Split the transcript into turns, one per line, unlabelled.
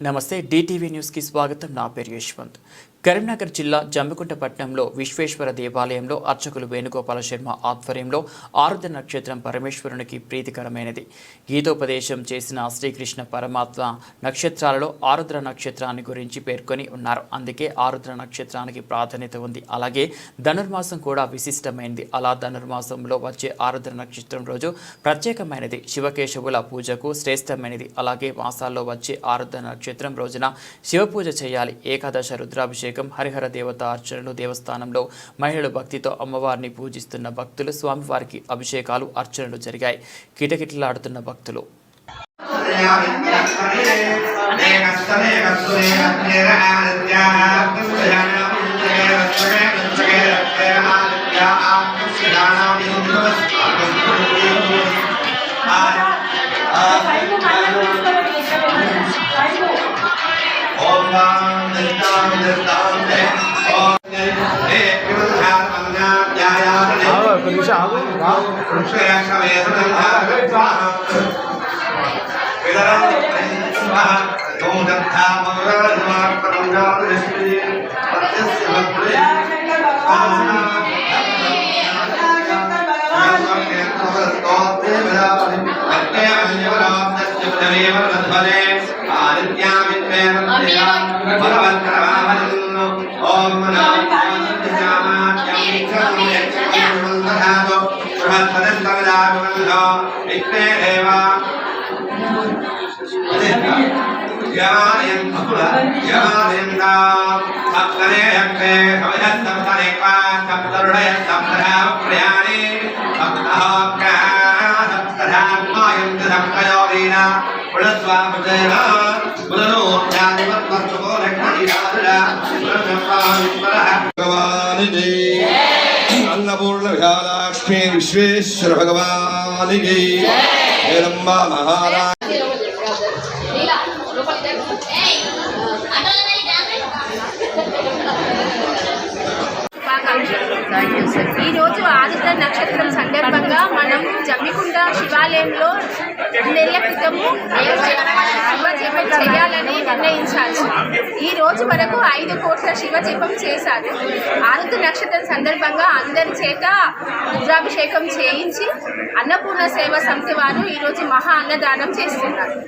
నమస్తే DTV news కి స్వాగతం. నా పేరు యశ్వంత్. కరీంనగర్ జిల్లా జమ్మికుంట పట్టణంలో విశ్వేశ్వర దేవాలయంలో అర్చకులు వేణుగోపాల శర్మ ఆధ్వర్యంలో ఆరుద్ర నక్షత్రం పరమేశ్వరునికి ప్రీతికరమైనది. గీతోపదేశం చేసిన శ్రీకృష్ణ పరమాత్మ నక్షత్రాలలో ఆరుద్ర నక్షత్రాన్ని గురించి పేర్కొని ఉన్నారు. అందుకే ఆరుద్ర నక్షత్రానికి ప్రాధాన్యత ఉంది. అలాగే ధనుర్మాసం కూడా విశిష్టమైనది. అలా ధనుర్మాసంలో వచ్చే ఆరుద్ర నక్షత్రం రోజు ప్రత్యేకమైనది. శివకేశవుల పూజకు శ్రేష్టమైనది. అలాగే మాసాల్లో వచ్చే ఆరుద్ర నక్షత్రం రోజున శివపూజ చేయాలి. ఏకాదశ రుద్రాభిషేకం, హరిహర దేవత అర్చనలు, దేవస్థానంలో మహిళలు భక్తితో అమ్మవారిని పూజిస్తున్న భక్తులు, స్వామివారికి అభిషేకాలు, అర్చనలు జరిగాయి. కిటకిటలాడుతున్న భక్తులు.
अन्नपूर्ण विशालाक्ष्मी विश्वेश्वर भगवान की हेरंबा महाराज।
ఈ రోజు ఆరుద్ర నక్షత్రం సందర్భంగా మనం జమ్మికుంట శివాలయంలో నెల క్రితము శివజపం చేయాలని నిర్ణయించారు. ఈ రోజు వరకు 5 కోట్ల శివజపం చేశారు. ఆరుద్ర నక్షత్రం సందర్భంగా అందరి చేత రుద్రాభిషేకం చేయించి అన్నపూర్ణ సేవ సమితి వారు ఈరోజు మహా అన్నదానం చేస్తున్నారు.